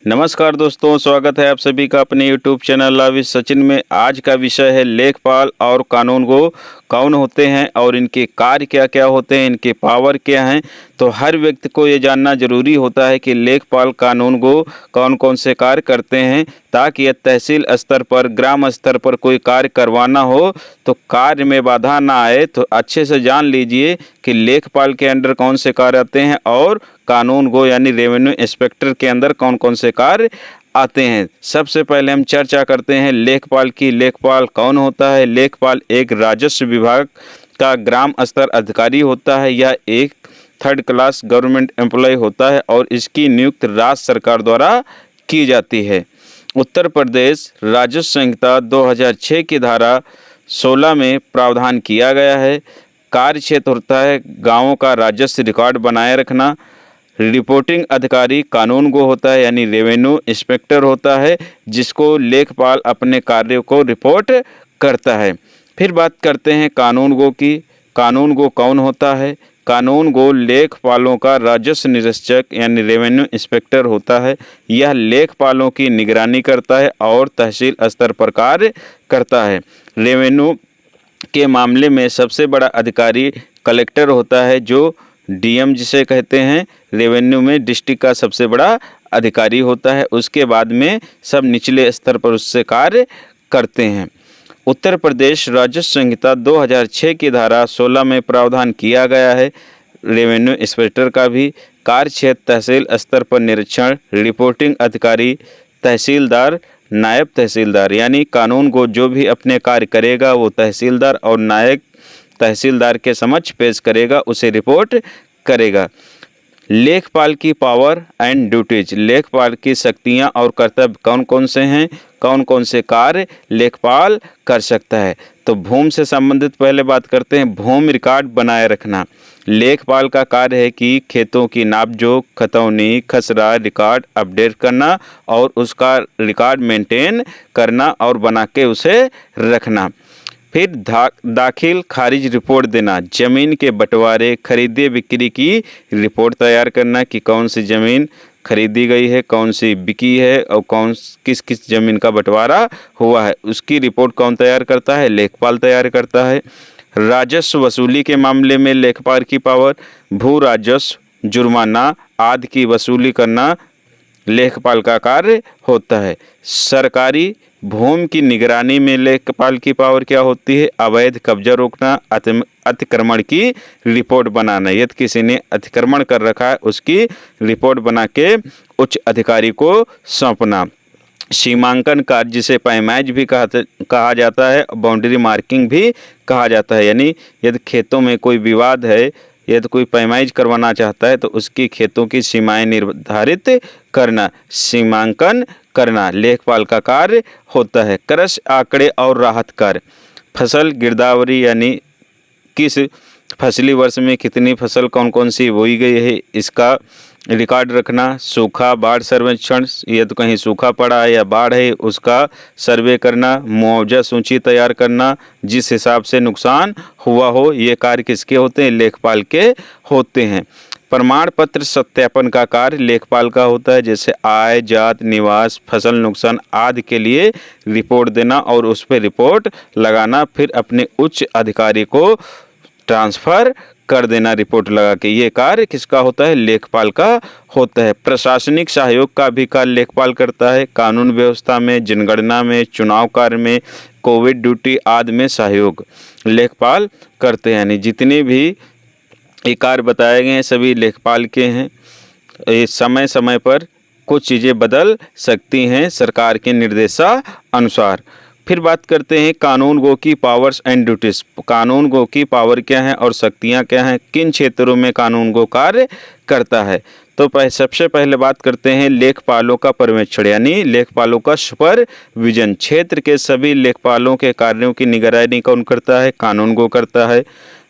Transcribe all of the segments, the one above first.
नमस्कार दोस्तों, स्वागत है आप सभी का अपने YouTube channel love is Sachin में। आज का विषय है लेखपाल और कानूनगो कौन होते हैं और इनके कार्य क्या क्या होते हैं, इनके पावर क्या हैं। तो हर व्यक्ति को ये जानना जरूरी होता है कि लेखपाल कानूनगो कौन कौन से कार्य करते हैं, ताकि यह तहसील स्तर पर, ग्राम स्तर पर कोई कार्य करवाना हो तो कार्य में बाधा ना आए। तो अच्छे से जान लीजिए कि लेखपाल के अंडर कौन से कार्य आते हैं और कानूनगो यानी रेवेन्यू इंस्पेक्टर के अंदर कौन कौन से कार्य आते हैं। सबसे पहले हम चर्चा करते हैं लेखपाल की। लेखपाल कौन होता है? लेखपाल एक राजस्व विभाग का ग्राम स्तर अधिकारी होता है। यह एक थर्ड क्लास गवर्नमेंट एम्प्लॉय होता है और इसकी नियुक्ति राज्य सरकार द्वारा की जाती है। उत्तर प्रदेश राजस्व संहिता 2006 की धारा 16 में प्रावधान किया गया है। कार्य क्षेत्र होता है गांवों का राजस्व रिकॉर्ड बनाए रखना। रिपोर्टिंग अधिकारी कानूनगो होता है यानी रेवेन्यू इंस्पेक्टर होता है, जिसको लेखपाल अपने कार्यों को रिपोर्ट करता है। फिर बात करते हैं कानूनगो की। कानूनगो कौन होता है? कानूनगो लेखपालों का राजस्व निरीक्षक यानी रेवेन्यू इंस्पेक्टर होता है। यह लेखपालों की निगरानी करता है और तहसील स्तर पर कार्य करता है। रेवेन्यू के मामले में सबसे बड़ा अधिकारी कलेक्टर होता है, जो डीएम जिसे कहते हैं। रेवेन्यू में डिस्ट्रिक्ट का सबसे बड़ा अधिकारी होता है। उसके बाद में सब निचले स्तर पर उससे कार्य करते हैं। उत्तर प्रदेश राजस्व संहिता 2006 की धारा 16 में प्रावधान किया गया है रेवेन्यू इंस्पेक्टर का भी। कार्य क्षेत्र तहसील स्तर पर निरीक्षण, रिपोर्टिंग अधिकारी तहसीलदार, नायब तहसीलदार यानी कानूनगो जो भी अपने कार्य करेगा वो तहसीलदार और नायब तहसीलदार के समक्ष पेश करेगा, उसे रिपोर्ट करेगा। लेखपाल की पावर एंड ड्यूटीज। लेखपाल की शक्तियां और कर्तव्य कौन कौन से हैं, कौन कौन से कार्य लेखपाल कर सकता है। तो भूमि से संबंधित पहले बात करते हैं। भूमि रिकॉर्ड बनाए रखना लेखपाल का कार्य है कि खेतों की नापजोख, खतौनी, खसरा रिकॉर्ड अपडेट करना और उसका रिकॉर्ड मेंटेन करना और बना के उसे रखना। फिर दाखिल खारिज रिपोर्ट देना। जमीन के बंटवारे, खरीदे बिक्री की रिपोर्ट तैयार करना कि कौन सी ज़मीन खरीदी गई है, कौन सी बिकी है और किस किस ज़मीन का बंटवारा हुआ है, उसकी रिपोर्ट कौन तैयार करता है? लेखपाल तैयार करता है। राजस्व वसूली के मामले में लेखपाल की पावर, भू राजस्व, जुर्माना आदि की वसूली करना लेखपाल का कार्य होता है। सरकारी भूमि की निगरानी में लेखपाल की पावर क्या होती है? अवैध कब्जा रोकना, अतिक्रमण की रिपोर्ट बनाना। यदि किसी ने अतिक्रमण कर रखा है उसकी रिपोर्ट बना के उच्च अधिकारी को सौंपना। सीमांकन कार्य जिसे पैमाइश भी कहा जाता है, बाउंड्री मार्किंग भी कहा जाता है। यानी यदि खेतों में कोई विवाद है, यदि कोई पैमाइश करवाना चाहता है तो उसकी खेतों की सीमाएं निर्धारित करना, सीमांकन करना लेखपाल का कार्य होता है। कृषि आंकड़े और राहत कार्य। फसल गिरदावरी यानी किस फसली वर्ष में कितनी फसल कौन कौन सी बोई गई है, इसका रिकॉर्ड रखना। सूखा बाढ़ सर्वेक्षण, यदि तो कहीं सूखा पड़ा है या बाढ़ है उसका सर्वे करना। मुआवजा सूची तैयार करना, जिस हिसाब से नुकसान हुआ हो। ये कार्य किसके होते हैं? लेखपाल के होते हैं। प्रमाण पत्र सत्यापन का कार्य लेखपाल का होता है, जैसे आय, जात, निवास, फसल नुकसान आदि के लिए रिपोर्ट देना और उस पर रिपोर्ट लगाना, फिर अपने उच्च अधिकारी को ट्रांसफ़र कर देना रिपोर्ट लगा के। ये कार्य किसका होता है? लेखपाल का होता है। प्रशासनिक सहयोग का भी कार्य लेखपाल करता है। कानून व्यवस्था में, जनगणना में, चुनाव कार्य में, कोविड ड्यूटी आदि में सहयोग लेखपाल करते हैं। यानी जितने भी ये कार्य बताए गए हैं सभी लेखपाल के हैं। ये समय समय पर कुछ चीज़ें बदल सकती हैं सरकार के निर्देशानुसार। फिर बात करते हैं कानूनगो की पावर्स एंड ड्यूटीज। कानूनगो की पावर क्या है और शक्तियां क्या हैं, किन क्षेत्रों में कानूनगो कार्य करता है। तो सबसे पहले बात करते हैं लेखपालों का पर्यवेक्षण यानी लेखपालों का सुपरविजन। क्षेत्र के सभी लेखपालों के कार्यों की निगरानी कौन करता है? कानूनगो करता है।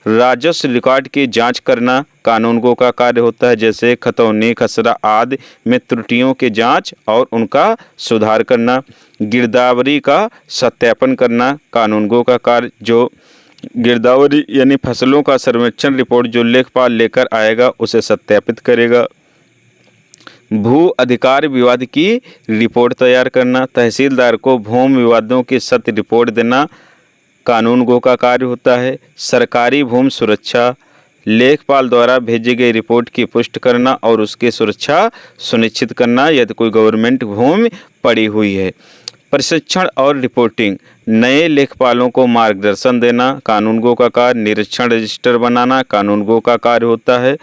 राजस्व रिकॉर्ड की जांच करना कानूनगो का कार्य होता है, जैसे खतौनी, खसरा आदि में त्रुटियों की जांच और उनका सुधार करना। गिरदावरी का सत्यापन करना कानूनगो का कार्य, जो गिरदावरी यानी फसलों का सर्वेक्षण रिपोर्ट जो लेखपाल लेकर आएगा उसे सत्यापित करेगा। भू अधिकार विवाद की रिपोर्ट तैयार करना, तहसीलदार को भूमि विवादों की सत्य रिपोर्ट देना कानून गो का कार्य होता है। सरकारी भूमि सुरक्षा, लेखपाल द्वारा भेजी गई रिपोर्ट की पुष्टि करना और उसकी सुरक्षा सुनिश्चित करना यदि कोई गवर्नमेंट भूमि पड़ी हुई है। प्रशिक्षण और रिपोर्टिंग, नए लेखपालों को मार्गदर्शन देना कानून गो का कार्य। निरीक्षण रजिस्टर बनाना कानून गो का कार्य होता है।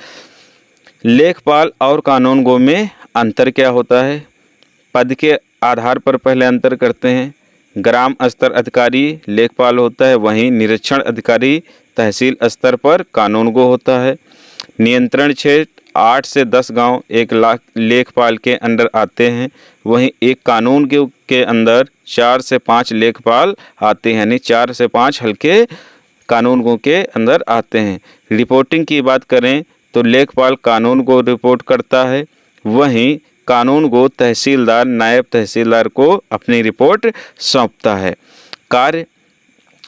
लेखपाल और कानून गो में अंतर क्या होता है? पद के आधार पर पहले अंतर करते हैं। ग्राम स्तर अधिकारी लेखपाल होता है, वहीं निरीक्षण अधिकारी तहसील स्तर पर कानून गो होता है। नियंत्रण क्षेत्र 8 से 10 गांव 1 लाख लेखपाल के अंडर आते हैं, वहीं एक कानून के अंदर 4 से 5 लेखपाल आते हैं, यानी 4 से 5 हल्के कानून गो के अंदर आते हैं। रिपोर्टिंग की बात करें तो लेखपाल कानून को रिपोर्ट करता है, वहीं कानून गो तहसीलदार नायब तहसीलदार को अपनी रिपोर्ट सौंपता है। कार्य,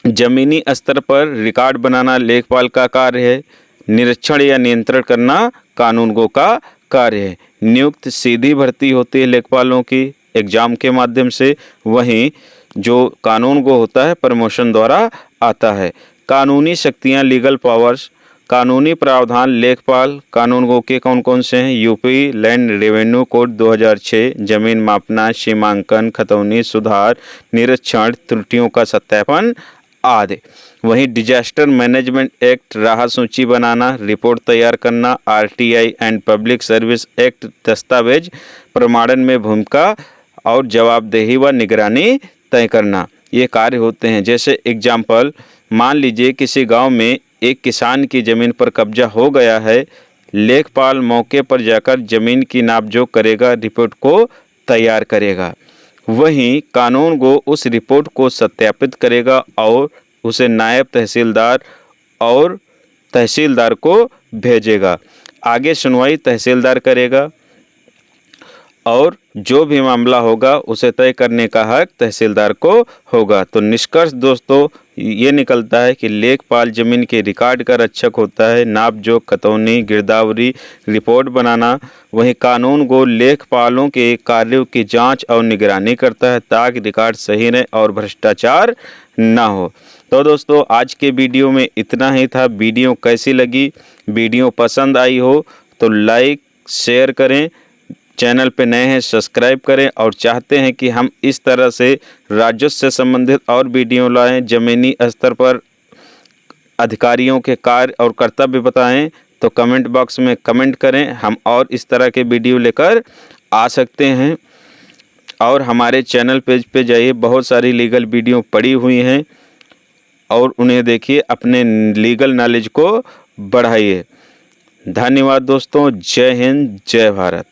जमीनी स्तर पर रिकॉर्ड बनाना लेखपाल का कार्य है। निरीक्षण या नियंत्रण करना कानून गो का कार्य है। नियुक्त सीधी भर्ती होती है लेखपालों की एग्जाम के माध्यम से, वहीं जो कानून गो होता है प्रमोशन द्वारा आता है। कानूनी शक्तियां लीगल पावर्स, कानूनी प्रावधान लेखपाल कानून गो के कौन कौन से हैं? यूपी लैंड रेवेन्यू कोड 2006, जमीन मापना, सीमांकन, खतौनी, सुधार, निरीक्षण, त्रुटियों का सत्यापन आदि। वहीं डिजास्टर मैनेजमेंट एक्ट, राहत सूची बनाना, रिपोर्ट तैयार करना, RTI and public service act, दस्तावेज प्रमाणन में भूमिका और जवाबदेही व निगरानी तय करना, ये कार्य होते हैं। जैसे एग्जाम्पल, मान लीजिए किसी गांव में एक किसान की ज़मीन पर कब्जा हो गया है, लेखपाल मौके पर जाकर ज़मीन की नापजोख करेगा, रिपोर्ट को तैयार करेगा। वहीं कानून गो उस रिपोर्ट को सत्यापित करेगा और उसे नायब तहसीलदार और तहसीलदार को भेजेगा। आगे सुनवाई तहसीलदार करेगा और जो भी मामला होगा उसे तय करने का हक तहसीलदार को होगा। तो निष्कर्ष दोस्तों ये निकलता है कि लेखपाल जमीन के रिकॉर्ड का रक्षक होता है, नापजोख, खतौनी, गिरदावरी, रिपोर्ट बनाना। वहीं कानून गो लेखपालों के कार्यों की जांच और निगरानी करता है ताकि रिकॉर्ड सही रहे और भ्रष्टाचार ना हो। तो दोस्तों आज के वीडियो में इतना ही था। वीडियो कैसी लगी? वीडियो पसंद आई हो तो लाइक शेयर करें, चैनल पे नए हैं सब्सक्राइब करें और चाहते हैं कि हम इस तरह से राजस्व से संबंधित और वीडियो लाएं, ज़मीनी स्तर पर अधिकारियों के कार्य और कर्तव्य बताएं, तो कमेंट बॉक्स में कमेंट करें, हम और इस तरह के वीडियो लेकर आ सकते हैं। और हमारे चैनल पेज पे जाइए, बहुत सारी लीगल वीडियो पड़ी हुई हैं और उन्हें देखिए, अपने लीगल नॉलेज को बढ़ाइए। धन्यवाद दोस्तों। जय हिंद, जय भारत।